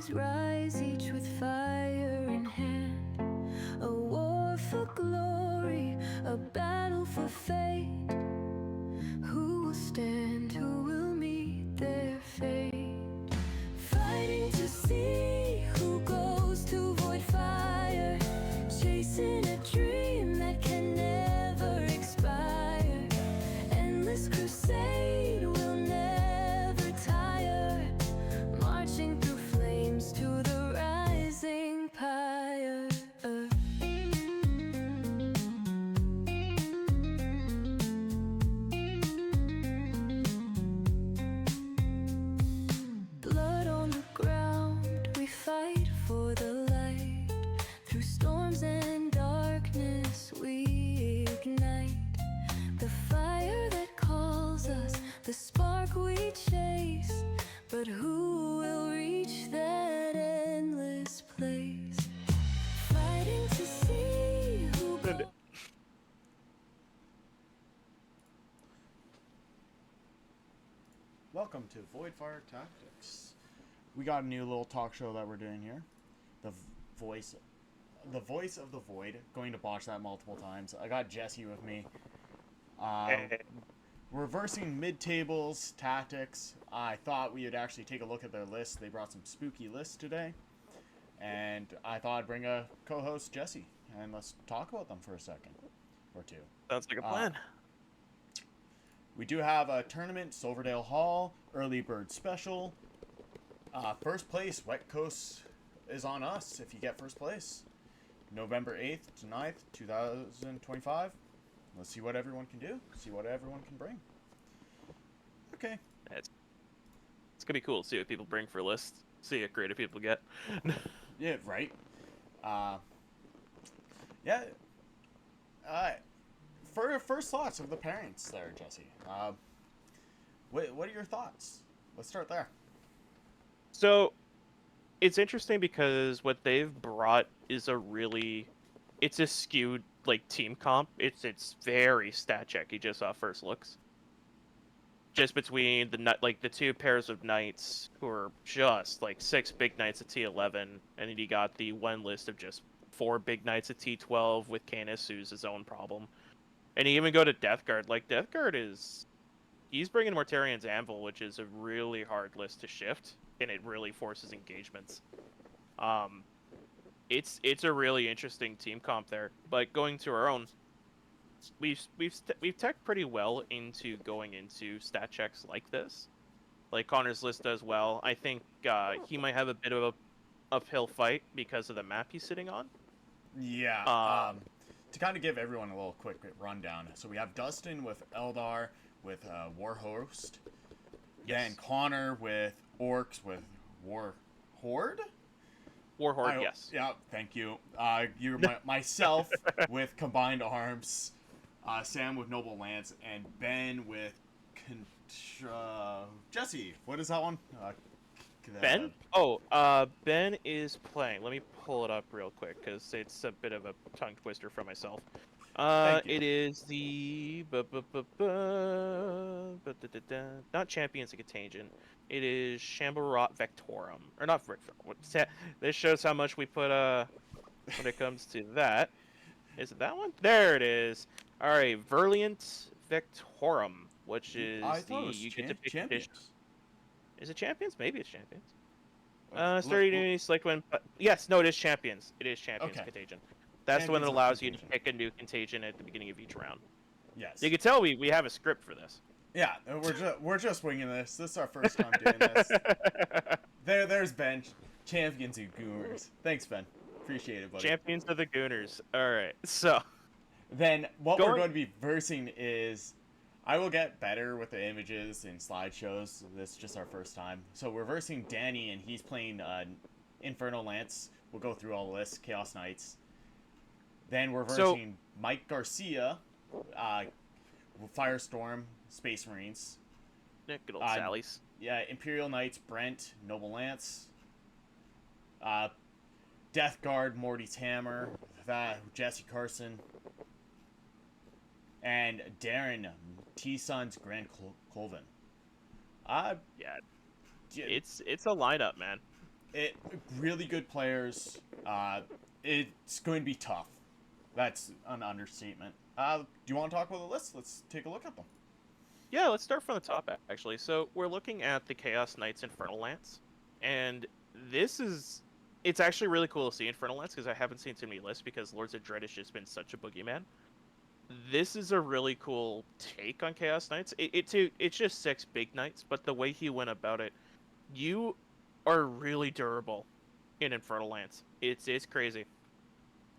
armies rise, each with fire in hand. A war for glory, a battle for fate. Who will stand, who will meet their fate? Fighting to see who goes to void fire, chasing a dream that can never expire. Endless crusade will never tire, marching through flames to the rising pyre. Blood on the ground, we fight for the light. Through storms and darkness, we ignite the fire that calls us, the spark we chase. But who will reach that endless place? Fighting to see who goes. Welcome to Voidfire Tactics. We got a new little talk show that we're doing here. The voice of the void. Going to botch that multiple times. I got Jesse with me. Reversing mid-tables tactics. I thought we would actually take a look at their list. They brought some spooky lists today. And I thought I'd bring a co-host, Jesse, and let's talk about them for a second or two. Sounds like a plan. We do have a tournament, Silverdale Hall, early bird special. First place, Wet Coast is on us if you get first place. November 8th to 9th, 2025. Let's see what everyone can do. See what everyone can bring. Okay. It's gonna be cool to see what people bring for lists. See what creative people get. Yeah, right. Yeah. First thoughts of the parents there, Jesse. What are your thoughts? Let's start there. So, it's interesting because what they've brought is it's a skewed like team comp. It's very stat checky just off first looks. Just between the two pairs of knights who are just like 6 big knights at T11, and then you got the one list of just 4 big knights at T12 with Canis, who's his own problem. And you even go to Death Guard. Like, Death Guard he's bringing Mortarian's Anvil, which is a really hard list to shift, and it really forces engagements. It's a really interesting team comp there. But going to our own, we've teched pretty well into going into stat checks like this. Like Connor's list does well. I think he might have a bit of a uphill fight because of the map he's sitting on. Yeah. To kind of give everyone a little quick rundown. So we have Dustin with Eldar with Warhost. Yes. Then Connor with Orcs with Warhorde? Warhorde, yes. Yeah, thank you. You're myself with Combined Arms. Sam with Noble Lance. And Ben with... Jesse, what is that one? Ben? Ben is playing. Let me pull it up real quick because it's a bit of a tongue twister for myself. It is the not Champions of Contagion. It is Shambarot Vectorum, or not Vectorum. This shows how much we put when it comes to that. Is it that one? There it is. All right, Verliant Vectorum, which is you get to pick Champions. Is it Champions? Maybe it's Champions. Sturdy Unity Select when. Yes, no, it is Champions. It is Champions Contagion. That's the one that allows you to pick a new Contagion at the beginning of each round. Yes. You can tell we have a script for this. Yeah, we're just winging this. This is our first time doing this. There's Ben. Champions of Gooners. Thanks, Ben. Appreciate it, buddy. Champions of the Gooners. All right, so. Then what we're going to be versing is... I will get better with the images and slideshows. This is just our first time. So we're versing Danny, and he's playing Inferno Lance. We'll go through all the lists. Chaos Knights. Then we're versing Mike Garcia, Firestorm, Space Marines. Good old Sally's. Yeah, Imperial Knights, Brent, Noble Lance. Death Guard, Morty's Hammer, Jesse Carson. And Darren, T-Sun's Grand Colvin. Yeah, it's a lineup, man. it really good players. It's going to be tough. That's an understatement. Do you want to talk about the list? Let's take a look at them. Yeah, let's start from the top, actually. So we're looking at the Chaos Knights Infernal Lance, and this is... It's actually really cool to see Infernal Lance, because I haven't seen too many lists, because Lords of Dread has just been such a boogeyman. This is a really cool take on Chaos Knights. It's just 6 big knights, but the way he went about it, you are really durable in Infernal Lance. It's crazy.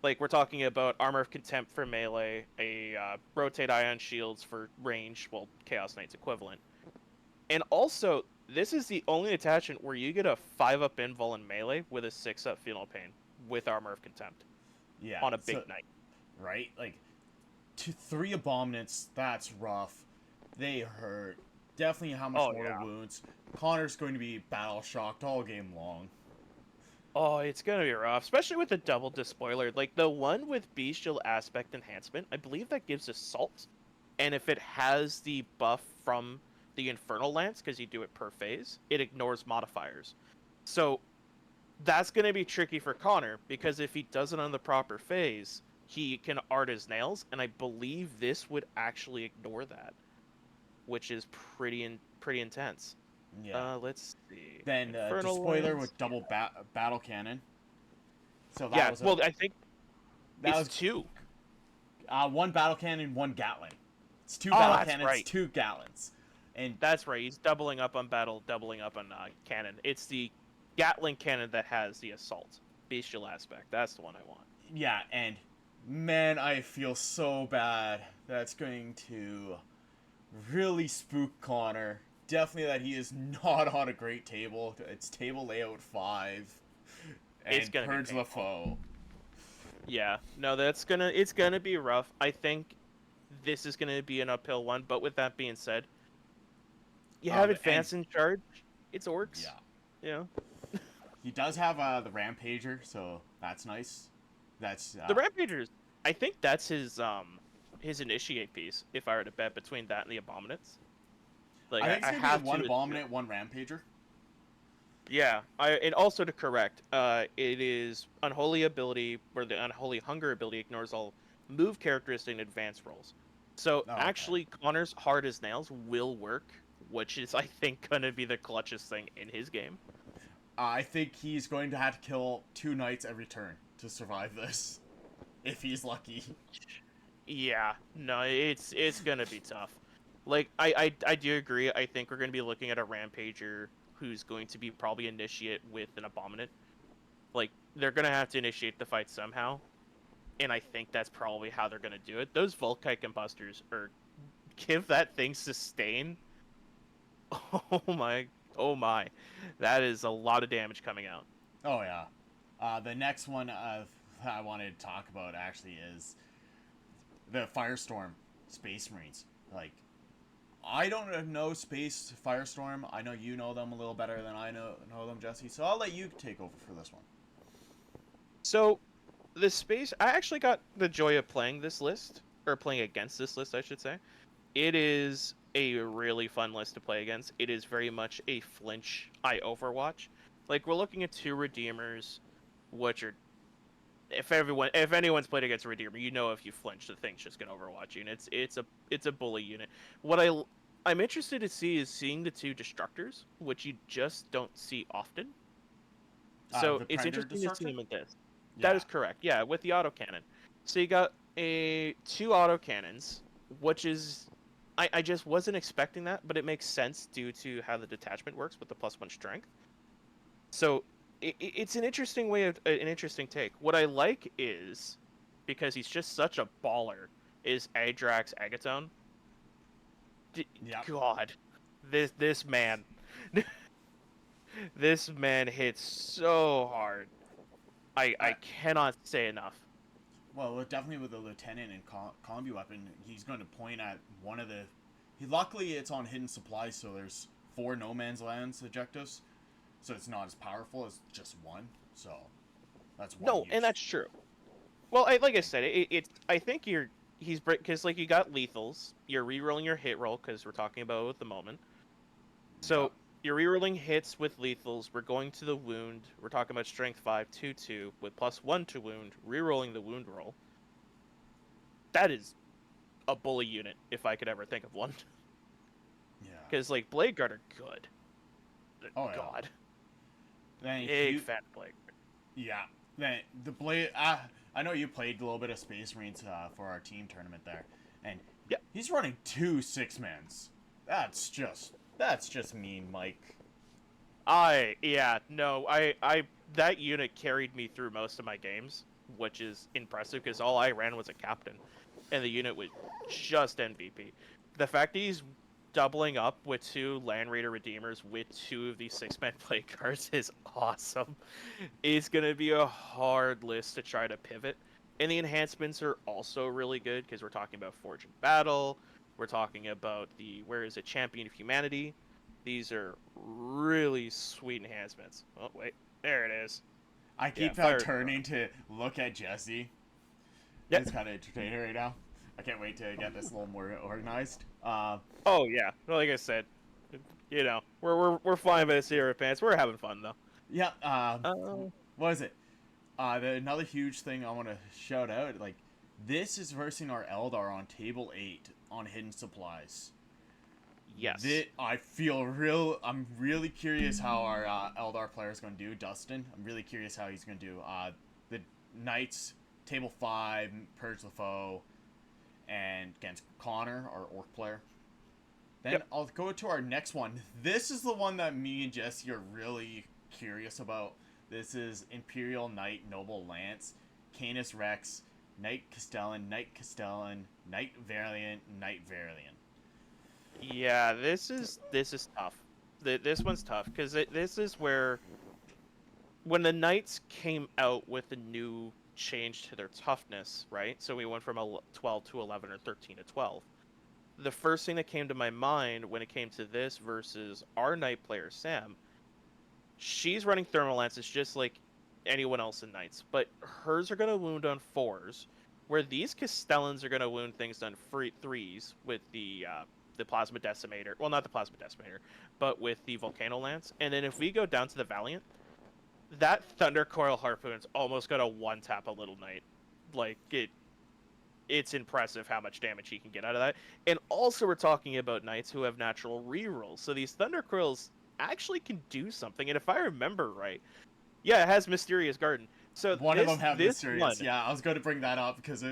Like, we're talking about Armor of Contempt for melee, a Rotate Ion Shields for range, well, Chaos Knight's equivalent. And also, this is the only attachment where you get a 5-up invul in melee with a 6-up Funeral Pain with Armor of Contempt Yeah. on a big knight. Right? Like, 3 Abominants, that's rough. They hurt. Definitely how much more wounds. Connor's going to be battle shocked all game long. Oh, it's gonna be rough, especially with the double despoiler. Like, the one with Bestial Aspect Enhancement, I believe that gives Assault, and if it has the buff from the Infernal Lance, because you do it per phase, it ignores modifiers. So, that's gonna be tricky for Connor, because if he does it on the proper phase, he can art his nails, and I believe this would actually ignore that, which is pretty intense. Yeah. Let's see. Then Infernal Despoiler Lance. with double battle cannon. So that Yeah, was well, I think that it's was 2. 1 battle cannon, 1 Gatling. It's 2 Oh, battle that's cannons, right. 2 Gatlings. And That's right. He's doubling up on battle, doubling up on cannon. It's the Gatling cannon that has the assault, bestial aspect. That's the one I want. yeah, and man, I feel so bad. That's going to really spook Connor. Definitely that he is not on a great table. It's table layout 5. And It's gonna be Purge painful. LaFoe. Yeah, no, it's gonna be rough. I think this is gonna be an uphill one. But with that being said, you have advance in charge. It's orcs. Yeah. You know, He does have the Rampager, so that's nice. That's the Rampagers. I think that's his initiate piece. If I were to bet between that and the Abominants, like I think it's I gonna have be 1 to. Abominate, 1 Rampager. Yeah, and also to correct, it is Unholy Ability, where the Unholy Hunger ability ignores all move characteristic and advance rolls. So Oh, okay. actually, Connor's Hard as Nails will work, which is, I think, going to be the clutchest thing in his game. I think he's going to have to kill 2 knights every turn to survive this, if he's lucky. Yeah, no, it's going to be tough. Like, I do agree. I think we're going to be looking at a Rampager who's going to be probably initiate with an Abominant. Like, they're going to have to initiate the fight somehow, and I think that's probably how they're going to do it. Those Volkite Combustors give that thing sustain. Oh my. That is a lot of damage coming out. Oh, yeah. The next one I wanted to talk about, actually, is the Firestorm Space Marines. Like, I don't know Space Firestorm. I know you know them a little better than I know them, Jesse. So I'll let you take over for this one. So, the space... I actually got the joy of playing this list, or playing against this list, I should say. It is a really fun list to play against. It is very much a flinch Overwatch. Like, we're looking at 2 Redeemers, which are... If anyone's played against a Redeemer, you know if you flinch, the thing's just gonna Overwatch you, and it's a bully unit. What I'm interested to see is seeing the 2 Destructors, which you just don't see often. So The it's Predator interesting to see Destructor? them with this. Yeah. That is correct. Yeah, with the autocannon. So you got 2 autocannons, which is... I just wasn't expecting that, but it makes sense due to how the detachment works with the +1 strength. So it's an interesting way of an interesting take. What I like is, because he's just such a baller, is Adrax Agatone. Yep. God, this man, this man hits so hard. I cannot say enough. Well, definitely with the Lieutenant and combi weapon, he's going to point at one of the... Luckily, it's on hidden supplies, so there's 4 No Man's Lands objectives. So it's not as powerful as just 1. So that's one. No, use. and that's true. Well, like I said, I think he's because like you got lethals, you're rerolling your hit roll because we're talking about it at the moment. So You're rerolling hits with lethals. We're going to the wound. We're talking about strength 5, 2/2 with +1 to wound. Rerolling the wound roll. That is a bully unit if I could ever think of one. Yeah. Because like Blade Guard are good. Oh, yeah. God, Then big fat Blade Guard. yeah. Then the blade. I know you played a little bit of Space Marines for our team tournament there, and Yeah. he's running 2 6-mans. That's just mean, Mike. I that unit carried me through most of my games, which is impressive because all I ran was a captain, and the unit was just MVP. The fact that he's doubling up with 2 Land Raider Redeemers with 2 of these 6-man play cards is awesome. It's gonna be a hard list to try to pivot, and the enhancements are also really good because we're talking about Forge in Battle. We're talking about the Champion of Humanity. These are really sweet enhancements. Oh wait, there it is. I keep fire- turning to look at Jesse. Yep. It's kind of entertaining right now. I can't wait to get this a little more organized. Oh yeah, well, like I said, you know, we're flying by the seat of our pants. We're having fun though. Yeah. What is it? Another huge thing I want to shout out, like, this is versing our Eldar on table 8 on hidden supplies. Yes. I'm really curious how our Eldar player is going to do, Dustin. I'm really curious how he's going to do. The Knights, table 5, Purge the Foe, and against Connor, our Orc player. Then Yep. I'll go to our next one. This is the one that me and Jesse are really curious about. This is Imperial Knight Noble Lance, Canis Rex, Knight Castellan, Knight Valiant, Knight Valiant. Yeah, this is tough. This one's tough because this is where when the Knights came out with a new change to their toughness, right? So we went from a 12 to 11 or 13 to 12. The first thing that came to my mind when it came to this versus our Knight player Sam, she's running thermal lances just like anyone else in Knights, but hers are gonna wound on 4s, where these Castellans are gonna wound things on 3s with the Plasma Decimator. Well, not the Plasma Decimator, but with the Volcano Lance. And then if we go down to the Valiant, that Thunder Coil Harpoon's almost gonna one-tap a little Knight. Like, it's impressive how much damage he can get out of that. And also we're talking about Knights who have natural rerolls. So these Thunder Coils actually can do something. And if I remember right, yeah, it has Mysterious Garden. So One of them have this Mysterious. one, Yeah, I was going to bring that up because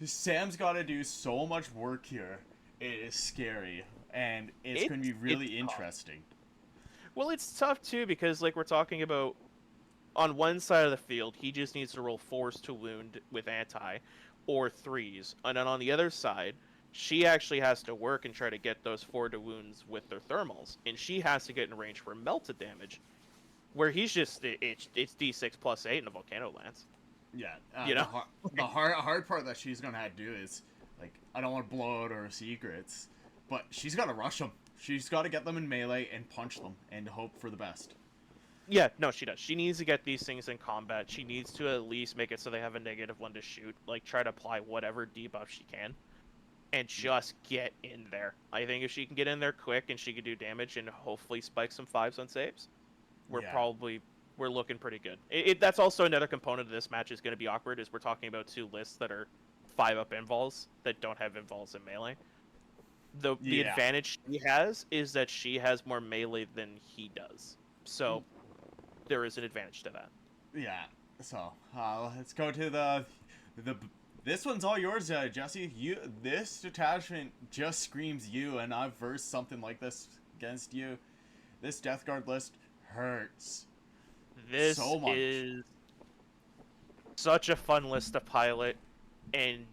Sam's got to do so much work here. It is scary, and it's going to be really interesting. Well, it's tough too because like we're talking about on one side of the field, he just needs to roll 4s to wound with anti or 3s. And then on the other side, she actually has to work and try to get those 4 to wounds with their thermals. And she has to get in range for melted damage. Where he's just, it's D6 plus 8 in a Volcano Lance. Yeah. You know? The hard part that she's going to have to do is, like, I don't want to blow out her secrets, but she's got to rush them. She's got to get them in melee and punch them and hope for the best. Yeah, no, she does. She needs to get these things in combat. She needs to at least make it so they have a -1 to shoot. Like, try to apply whatever debuff she can. And just get in there. I think if she can get in there quick and she can do damage and hopefully spike some 5s on saves, we're looking pretty good. That's also another component of this match is going to be awkward, is we're talking about 2 lists that are 5-up invols that don't have invols in melee. The advantage she has is that she has more melee than he does. So there is an advantage to that. Yeah. So let's go to the this one's all yours, Jesse. This detachment just screams you, and I've versed something like this against you. This Death Guard list hurts. This so much. is such a fun list to pilot, and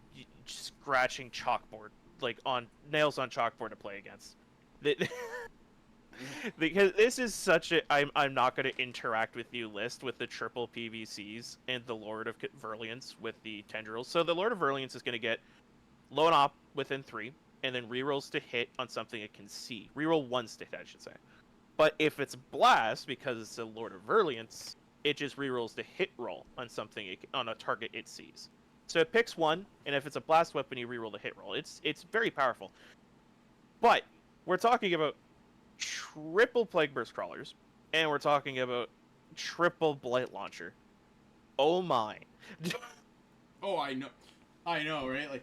scratching chalkboard, like on nails on chalkboard to play against. Because this is such a I'm not going to interact with you list with the triple PVCs and the Lord of Verliance with the tendrils. So the Lord of Verliance is going to get low and op within 3, and then rerolls to hit on something it can see. Reroll 1s to hit, I should say. But if it's blast, because it's a Lord of Verliance, it just rerolls the hit roll on something on a target it sees. So it picks 1, and if it's a blast weapon, you reroll the hit roll. It's very powerful. But we're talking about triple Plague Burst Crawlers, and we're talking about triple Blight Launcher. Oh my. Oh, I know, right? Like,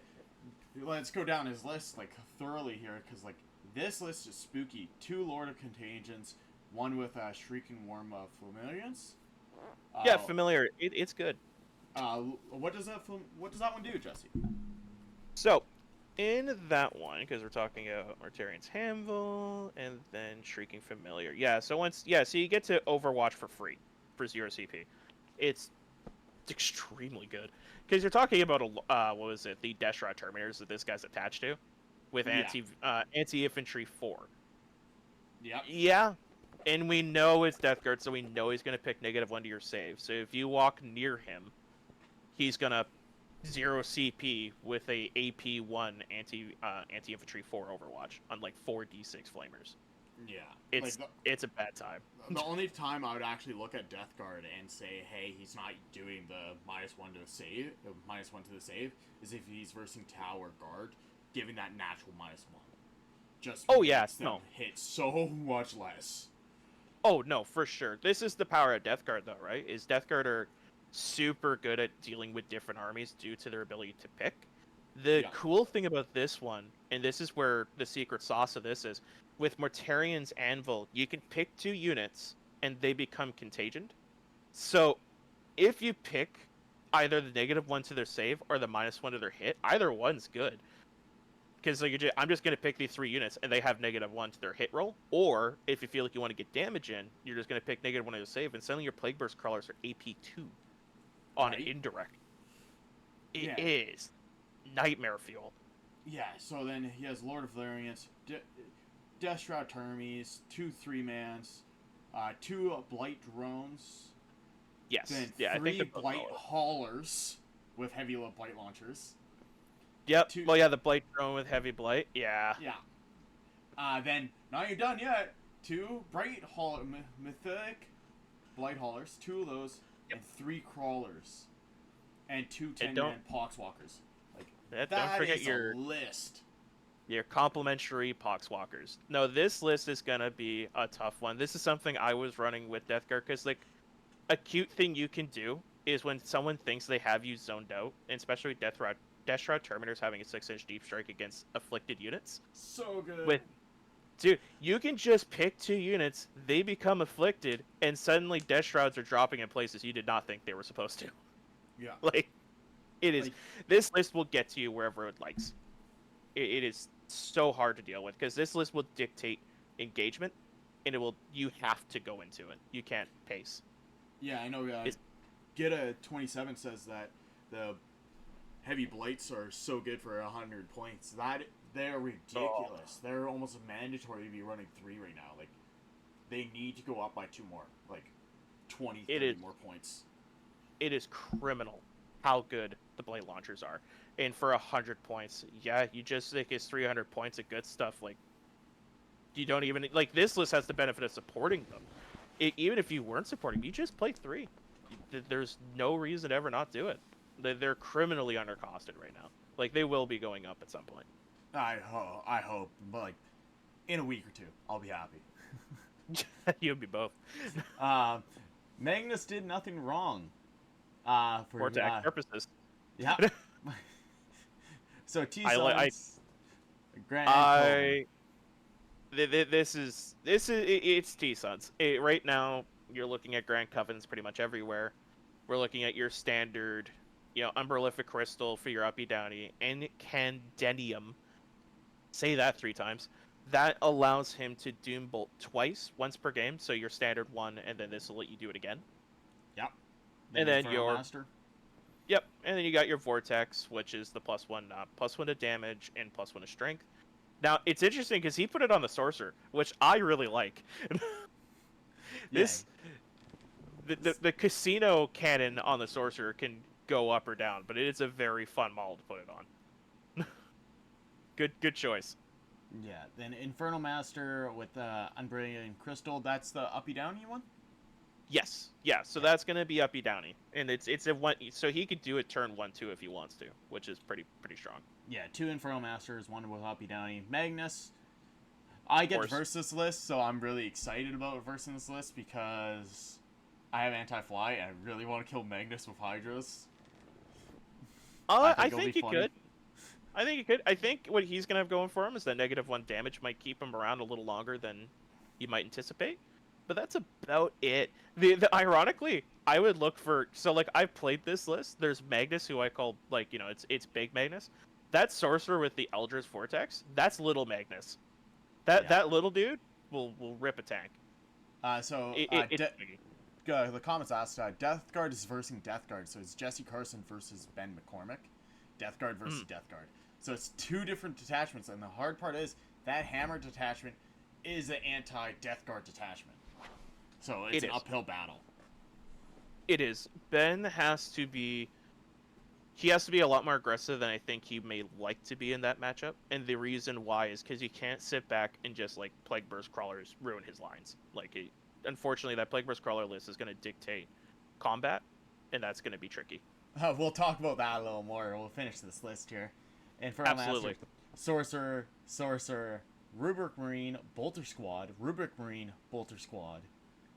let's go down his list like thoroughly here, because like this list is spooky. 2 Lord of Contagions, 1 with Shrieking Worm of Familiars. Yeah, familiar. It's good. What does that one do, Jesse? So, in that one, because we're talking about Mortarian's Hamvil and then Shrieking Familiar. Yeah, so so you get to Overwatch for free for 0 CP. It's extremely good because you're talking about what was it, the Deshra Terminators that this guy's attached to, with anti infantry 4. Yep. Yeah, and we know it's Death Guard, so we know he's gonna pick -1 to your save. So if you walk near him, he's gonna 0 CP with a AP1 anti infantry 4 Overwatch on like 4d6 flamers. Yeah. It's a bad time. The only time I would actually look at Death Guard and say, hey, he's not doing the -1 to save, -1 to the save, is if he's versing Tower Guard, giving that natural -1. Just makes them hit so much less. Oh no, for sure. This is the power of Death Guard, though, right? Is Death Guard are super good at dealing with different armies due to their ability to pick. The cool thing about this one, and this is where the secret sauce of this is, with Mortarian's Anvil, you can pick 2 units and they become contagioned. So if you pick either the -1 to their save or the -1 to their hit, either one's good. Because like I'm just going to pick these 3 units and they have -1 to their hit roll. Or if you feel like you want to get damage in, you're just going to pick -1 to their save, and suddenly your Plague Burst Crawlers are AP2 on indirect. It is nightmare fuel. Yeah, so then he has Lord of Variants, Death Shroud Termies, 2 3-mans, 2 Blight Drones. Yes. Then yeah, 3 I think Blight Haulers with heavy Blight Launchers. Yep. Well, yeah, the Blight Drone with heavy Blight. Yeah. Yeah. Then, not even done yet. 2 Bright Mythic Blight Haulers, 2 of those, and 3 Crawlers. And 2 10-man Poxwalkers. Like, don't forget your list. Your complimentary Poxwalkers. No, this list is gonna be a tough one. This is something I was running with Death Guard, because like a cute thing you can do is when someone thinks they have you zoned out, and especially Death Shroud Terminators having a 6-inch deep strike against afflicted units. So good. Dude, you can just pick 2 units, they become afflicted, and suddenly Death Shrouds are dropping in places you did not think they were supposed to. Yeah. Like, it is. This list will get to you wherever it likes. It is so hard to deal with, because this list will dictate engagement, and you have to go into it. You can't pace. Yeah, I know. Get a 27 says that the heavy blights are so good for 100 points. They're ridiculous. They're almost mandatory to be running 3 right now. Like, they need to go up by 2 more, like 20, 30 more points. It is criminal how good the Blight Launchers are. And for 100 points, yeah, you just think it's 300 points of good stuff. Like, you don't even, like, this list has the benefit of supporting them. Even if you weren't supporting, you just play 3. There's no reason to ever not do it. They're criminally undercosted right now. Like, they will be going up at some point. I hope, but like, in a week or 2, I'll be happy. You'll be both. Magnus did nothing wrong. For tax purposes. Yeah. So T-Sons, it's T-Sons. Right now, you're looking at Grand Covens pretty much everywhere. We're looking at your standard, Umberlific Crystal for your uppy downy, and Candenium. Say that 3 times. That allows him to Doom Bolt twice, once per game, so your standard 1, and then this will let you do it again. Yep. And then your Master. Yep, and then you got your Vortex, which is the +1 to damage and +1 to strength. Now, it's interesting because he put it on the Sorcerer, which I really like. The Casino cannon on the Sorcerer can go up or down, but it is a very fun model to put it on. Good choice. Yeah, then Infernal Master with Unbrilliant Crystal, that's the uppy downy one? Yes, yeah. So that's gonna be uppy downy, and it's a 1. So he could do it turn 1/2 if he wants to, which is pretty strong. Yeah, 2 Infernal Masters, 1 with uppy downy. Magnus, I get to course. verse this list, so I'm really excited about versing this list because I have anti-fly and I really want to kill Magnus with Hydras. I it'll think be you funny. could. I think you could. I think what he's gonna have going for him is that -1 damage might keep him around a little longer than you might anticipate. But that's about it. The ironically, I would look for like I've played this list. There's Magnus, who I call like it's big Magnus. That sorcerer with the Eldritch Vortex, that's little Magnus. Yeah. That little dude will rip a tank. It's biggie. The comments asked, Death Guard is versing Death Guard, so it's Jesse Carson versus Ben McCormick. Death Guard versus Death Guard. So it's two different detachments, and the hard part is that Hammer detachment is an anti-Death Guard detachment. So it's an uphill battle. It is. Ben has to be... He has to be a lot more aggressive than I think he may like to be in that matchup. And the reason why is because you can't sit back and just, like, Plague Burst Crawlers ruin his lines. Like, unfortunately, that Plague Burst Crawler list is going to dictate combat, and that's going to be tricky. We'll talk about that a little more. We'll finish this list here. And for Absolutely. Sorcerer, Rubric Marine, Bolter Squad, Rubric Marine, Bolter Squad,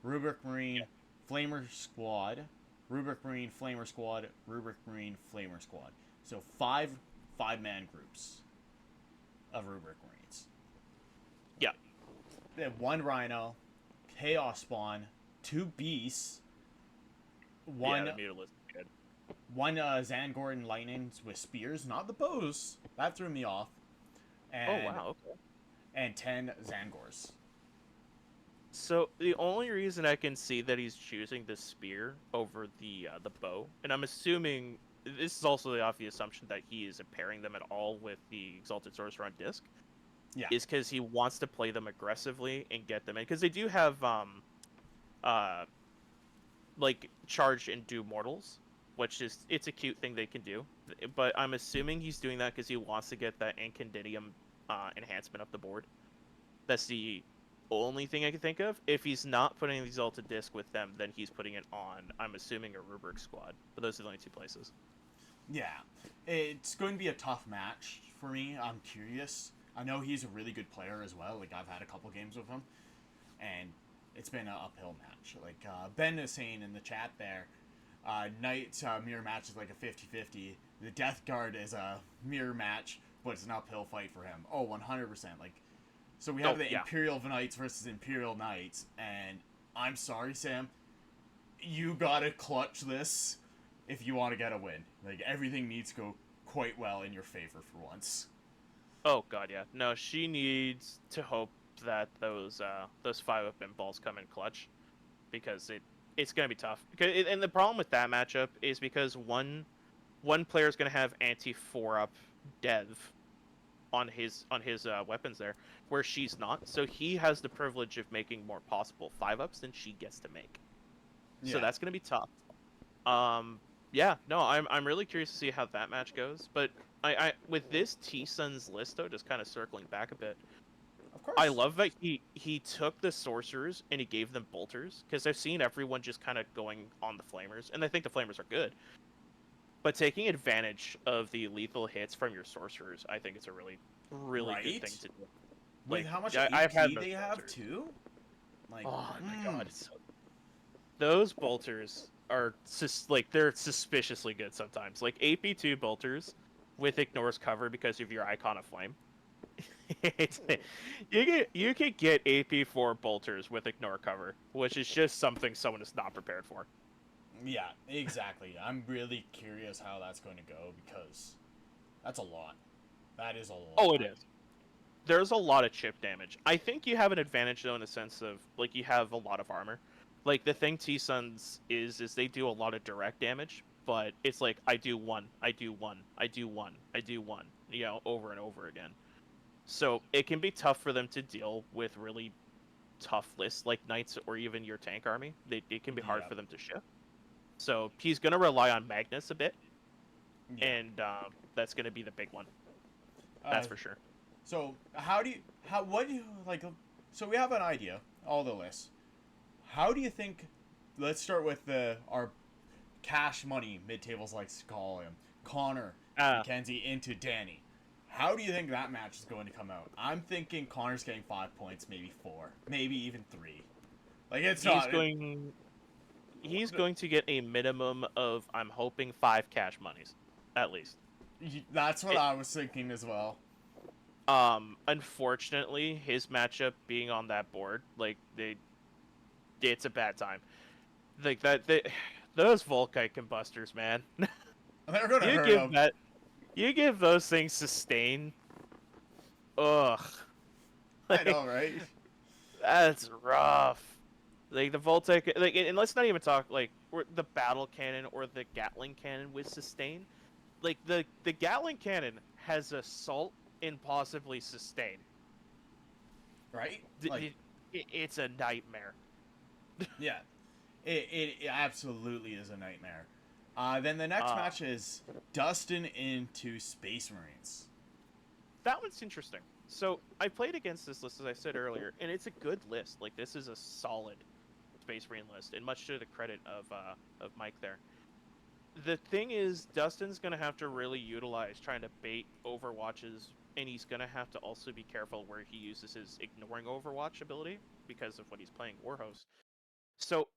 Rubric Marine, Flamer Squad, Rubric Marine, Flamer Squad, Rubric Marine, Flamer Squad. So five-man groups of Rubric Marines. Yeah. They have one Rhino, Chaos Spawn, 2 Beasts, one the Mutalist is good. one Zangor Lightnings with spears, not the bows. That threw me off. And, Oh, wow, okay. And 10 Zangors. So the only reason I can see that he's choosing the spear over the bow, and I'm assuming this is also off the assumption that he isn't pairing them at all with the Exalted Sorcerer on disc, is because he wants to play them aggressively and get them in, because they do have like charge and do mortals, which is it's a cute thing they can do, but I'm assuming he's doing that because he wants to get that Incendium enhancement up the board. That's the only thing I can think of. If he's not putting the Exalted Disc with them, then he's putting it on, I'm assuming, a Rubric Squad. But those are the only two places. Yeah. It's going to be a tough match for me. I'm curious. I know he's a really good player as well. Like, I've had a couple games with him. And it's been an uphill match. Like, Ben is saying in the chat there, Knight's mirror match is like a 50-50. The Death Guard is a mirror match, but it's an uphill fight for him. Oh, 100%. Like, so we have Imperial Knights versus Imperial Knights, and I'm sorry, Sam, you gotta clutch this if you want to get a win. Like, everything needs to go quite well in your favor for once. Oh god, yeah. No, she needs to hope that those 5-up balls come in clutch, because it's gonna be tough. And the problem with that matchup is because one player is gonna have anti 4-up Dev on his weapons there, where she's not. So he has the privilege of making more possible 5-ups than she gets to make. So that's gonna be tough. Yeah, no, I'm really curious to see how that match goes. But I with this T-Sun's list though, just kind of circling back a bit. Of course. I love that he took the sorcerers and he gave them bolters, because I've seen everyone just kind of going on the flamers, and I think the flamers are good. But taking advantage of the lethal hits from your sorcerers, I think it's a really good thing to do. With how much AP they have too? Like, oh my god, those bolters are they're suspiciously good sometimes. Like AP2 bolters with ignores cover because of your Icon of Flame. you could get AP4 bolters with ignore cover, which is just something someone is not prepared for. Yeah, exactly. I'm really curious how that's going to go, because that's a lot. That is a lot. Oh, it is. There's a lot of chip damage. I think you have an advantage though in the sense of like you have a lot of armor. Like the thing T-Suns is they do a lot of direct damage, but it's like I do one, I do one, I do one, I do one, you know, over and over again. So it can be tough for them to deal with really tough lists like Knights or even your tank army. It can be hard for them to shift. So he's going to rely on Magnus a bit, and that's going to be the big one. That's for sure. So so we have an idea, all the lists. How do you think, let's start with our cash money mid-tables likes to call him, Connor, Mackenzie into Danny. How do you think that match is going to come out? I'm thinking Connor's getting 5 points, maybe 4, maybe even 3. Like it's He's not. going. He's going to get a minimum of, I'm hoping, 5 cash monies, at least. That's what It- I was thinking as well. Unfortunately, his matchup being on that board, like it's a bad time. Like those Volkite combustors, man. They're gonna you hurt give him. that, you give those things sustain. Ugh, I know, right? that's rough. Like the Voltec, like, and let's not even talk like the battle cannon or the Gatling cannon with sustain. Like the Gatling cannon has assault and possibly sustain. Right? D- Like, d- it's a nightmare. yeah, it absolutely is a nightmare. Then the next Uh, match is Dustin into Space Marines. that one's interesting. So I played against this list as I said earlier, and it's a good list. Like this is a solid Space Marine list, and much to the credit of Mike there. The thing is, Dustin's gonna have to really utilize trying to bait Overwatches, and he's gonna have to also be careful where he uses his ignoring Overwatch ability because of what he's playing Warhost. So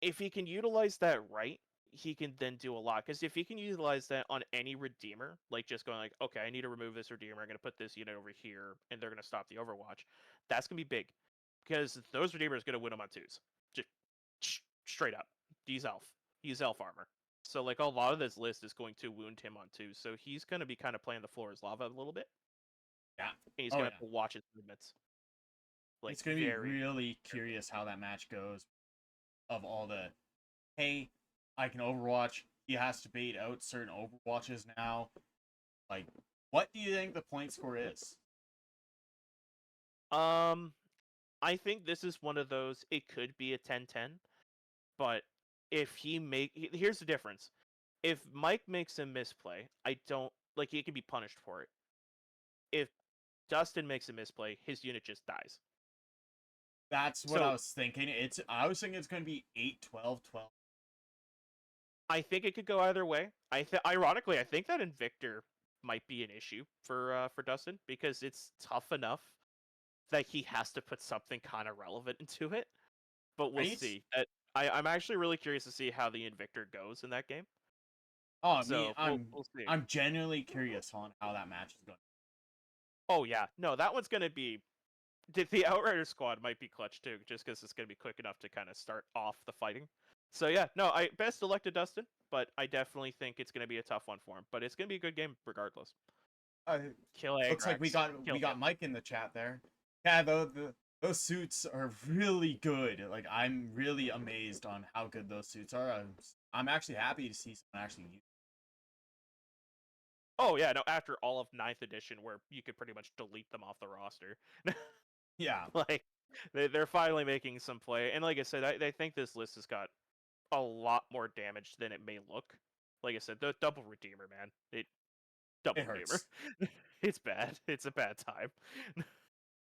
if he can utilize that right, he can then do a lot. Because if he can utilize that on any Redeemer, like just going like, okay, I need to remove this Redeemer, I'm gonna put this unit over here, and they're gonna stop the Overwatch, that's gonna be big. Because those Redeemers gonna win them on twos. Just straight up. He's elf. He's elf armor. So like a lot of this list is going to wound him on twos. So he's gonna be kind of playing the floor as lava a little bit. Yeah. And he's Oh, gonna yeah. have to watch his movements. Like It's gonna be very really curious how that match goes. Of all the, hey, I can Overwatch. He has to bait out certain Overwatches now. Like, what do you think the point score is? I think this is one of those, it could be a 10-10, but if here's the difference. If Mike makes a misplay, I don't like he can be punished for it. If Dustin makes a misplay, his unit just dies. That's what I So was thinking. I was thinking it's gonna be 8, 12, 12. I think it could go either way. Ironically, I think that Invictor might be an issue for Dustin because it's tough enough that he has to put something kind of relevant into it. But we'll Right? see. I'm actually really curious to see how the Invictor goes in that game. Oh, me, So we'll see. I'm genuinely curious on how that match is going. Oh yeah, no, that one's gonna be the Outrider squad might be clutch too, just because it's gonna be quick enough to kind of start off the fighting. So yeah, no, I best elect to Dustin, but I definitely think it's gonna be a tough one for him. But it's gonna be a good game regardless. Kill Looks like Agrax. Kill we got him. Mike in the chat there. Yeah, those suits are really good. Like I'm really amazed on how good those suits are. I'm actually happy to see someone actually use. Oh yeah, no, after all of 9th edition where you could pretty much delete them off the roster. Yeah. Like they're finally making some play. And like I said, I think this list has got a lot more damage than it may look. Like I said, the double redeemer, man. Double It redeemer. hurts. It's bad. It's a bad time.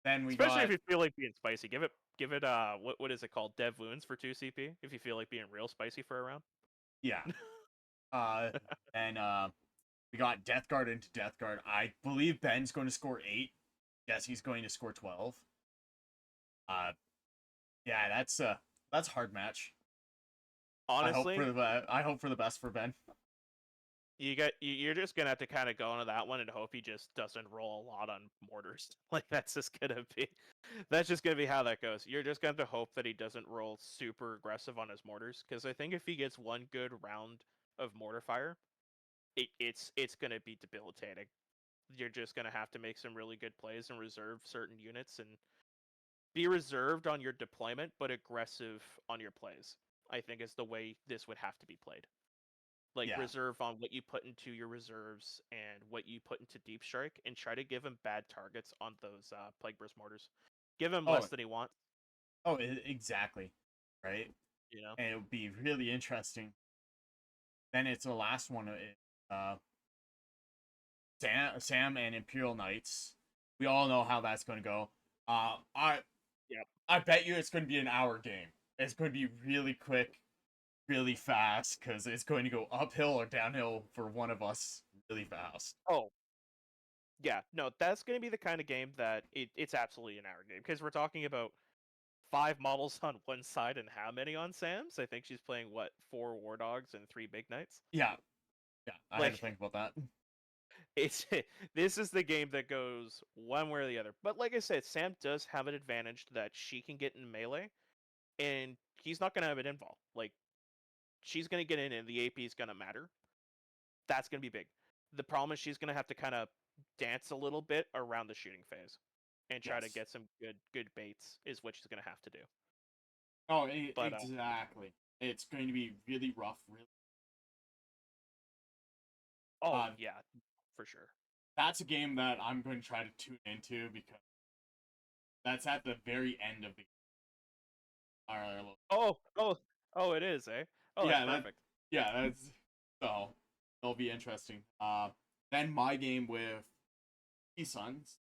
Then we Especially if got you feel like being spicy. Give it what is it called? Dev wounds for 2 CP if you feel like being real spicy for a round. yeah. Uh and we got Death Guard into Death Guard. I believe Ben's going to score 8. Yes, he's going to score 12. Uh yeah, that's a hard match. Honestly, I hope for the best for Ben. you're just gonna have to kind of go into that one and hope he just doesn't roll a lot on mortars. Like that's just gonna be how that goes. You're just gonna have to hope that he doesn't roll super aggressive on his mortars, because I think if he gets one good round of mortar fire, it's gonna be debilitating. You're just gonna have to make some really good plays and reserve certain units and be reserved on your deployment, but aggressive on your plays. I think is the way this would have to be played. Like Yeah. reserve on what you put into your reserves and what you put into deep strike, and try to give him bad targets on those plague burst mortars. Give him Oh, less than he wants. exactly. Right? You know. And it would be really interesting. Then it's the last one. Uh, Sam and Imperial Knights. We all know how that's going to go. Yep. I bet you it's going to be an hour game. It's going to be really quick, really fast, because it's going to go uphill or downhill for one of us really fast. Oh, Yeah, no, that's going to be the kind of game that it's absolutely an hour game because we're talking about 5 models on one side and how many on Sam's? I think she's playing what 4 War Dogs and 3 Big Knights. Yeah, I had to Like think about that. it's this is the game that goes one way or the other. But like I said, Sam does have an advantage that she can get in melee, and he's not going to have an invul. Like she's going to get in, and the AP is going to matter. That's going to be big. The problem is she's going to have to kind of dance a little bit around the shooting phase and try to Yes. get some good baits is what she's going to have to do. Oh, But exactly. It's going to be really rough. Really, oh yeah, for sure. that's a game that I'm going to try to tune into because that's at the very end of the. Oh, it is, eh? Oh, that's Yeah, perfect. that's so it'll be interesting. Then my game with Suns.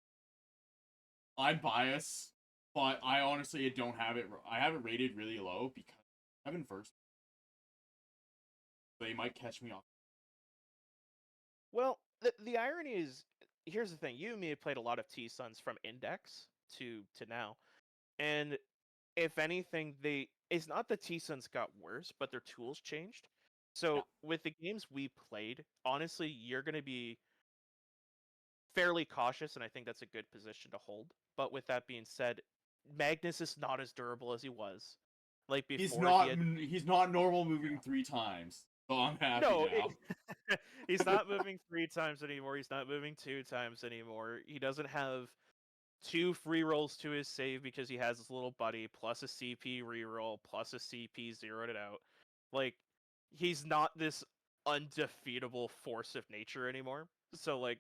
I'm biased, but I honestly don't have it. I have it rated really low because I'm in first. They might catch me off. Well, the irony is, here's the thing: you and me have played a lot of T Suns from Index to now, and if anything, it's not the T Suns got worse, but their tools changed. Yeah. So with the games we played, honestly, you're going to be fairly cautious, and I think that's a good position to hold. But with that being said, Magnus is not as durable as he was. Like He's before, he not. had He's not normal moving 3 times. So I'm happy no. now. He's not moving 3 times anymore. He's not moving 2 times anymore. He doesn't have 2 free rolls to his save because he has his little buddy plus a CP reroll plus a CP zeroed it out. Like he's not this undefeatable force of nature anymore. So like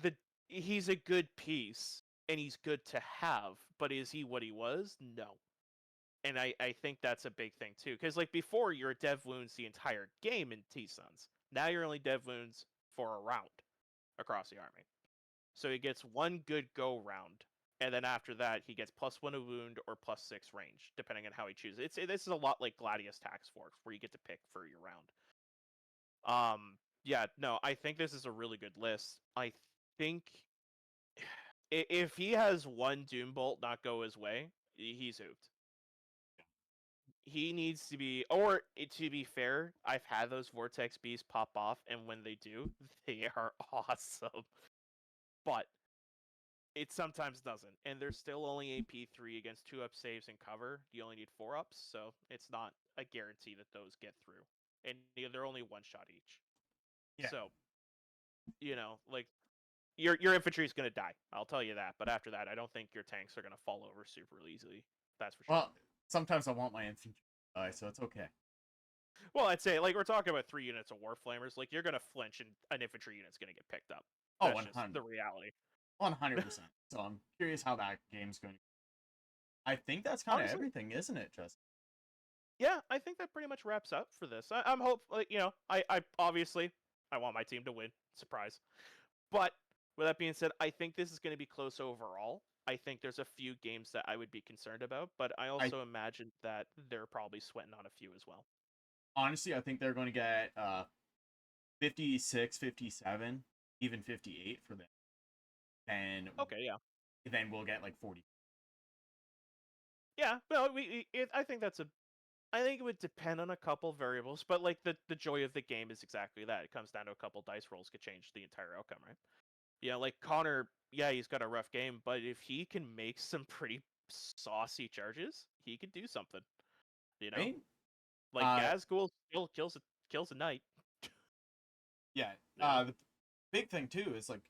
the he's a good piece and he's good to have, but is he what he was? No. And I think that's a big thing too. Because like before you're a dev wounds the entire game in T Suns. Now you're only dev wounds for a round across the army. So he gets one good go round, and then after that he gets +1 a wound or +6 range, depending on how he chooses. This is a lot like Gladius Tax Force, where you get to pick for your round. Yeah, no, I think this is a really good list. I think if he has one Doom Bolt not go his way, he's hooped. He needs to be, or to be fair, I've had those Vortex Beasts pop off, and when they do, they are awesome. But it sometimes doesn't, and there's still only AP3 against 2-up saves and cover. You only need 4-ups, so it's not a guarantee that those get through. And they're only 1 shot each. Yeah. So, like your infantry is going to die. I'll tell you that. But after that, I don't think your tanks are going to fall over super easily. That's for sure. Well, sometimes I want my infantry to die, so it's okay. Well, I'd say like we're talking about 3 units of Warflamers. Like you're going to flinch, and an infantry unit's going to get picked up. Oh, That's 100. just the reality. 100%. So I'm curious how that game's going. I think that's kind of everything, isn't it, Justin? Yeah, I think that pretty much wraps up for this. I'm hopeful. I obviously I want my team to win. Surprise. But with that being said, I think this is going to be close overall. I think there's a few games that I would be concerned about, but I also imagine that they're probably sweating on a few as well. Honestly, I think they're going to get 56, 57, even 58 for them. And okay, yeah. Then we'll get like 40. Yeah, well, I think I think it would depend on a couple variables, but like the joy of the game is exactly that. It comes down to a couple dice rolls could change the entire outcome, right? Yeah, like Connor, yeah, he's got a rough game, but if he can make some pretty saucy charges, he could do something. Right? Like Gazgul still kills a knight. Yeah. The big thing too is like,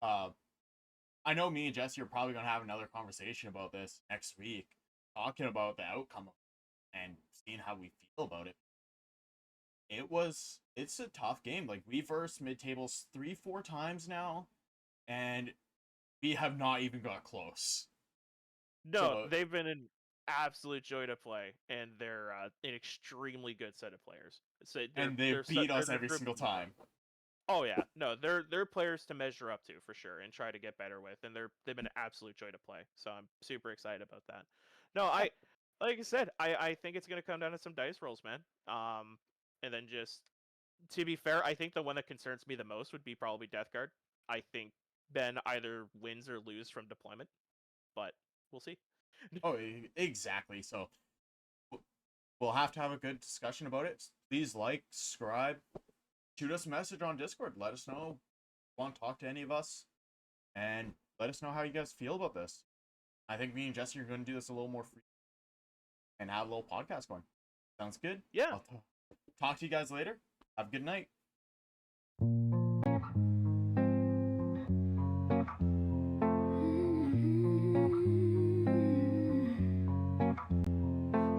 I know me and Jesse are probably gonna have another conversation about this next week, talking about the outcome and seeing how we feel about it. It's a tough game. Like we versed mid tables 3-4 times now, and we have not even got close. No, they've been an absolute joy to play, and they're an extremely good set of players. So they beat us every single time. Oh yeah, no, they're players to measure up to for sure and try to get better with, and they've been an absolute joy to play. So I'm super excited about that. No, like I said, I think it's gonna come down to some dice rolls, man. And then just to be fair, I think the one that concerns me the most would be probably Death Guard. I think Ben either wins or lose from deployment, but we'll see. Oh, exactly. So we'll have to have a good discussion about it. Please like, subscribe, shoot us a message on Discord. Let us know if you want to talk to any of us, and let us know how you guys feel about this. I think me and Jesse are going to do this a little more free and have a little podcast going. Sounds good? Yeah. I'll talk to you guys later. Have a good night.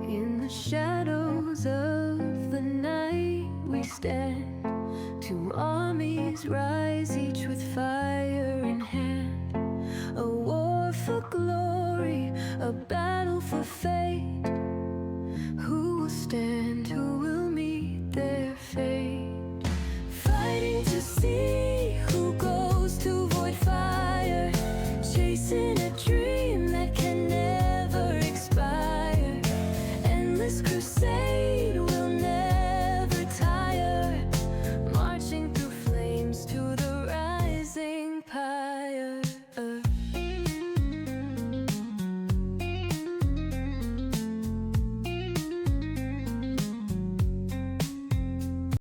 In the shadows of the night we stand, two armies rise, each with fire in hand. A war for glory, a battle for fate. Who will stand?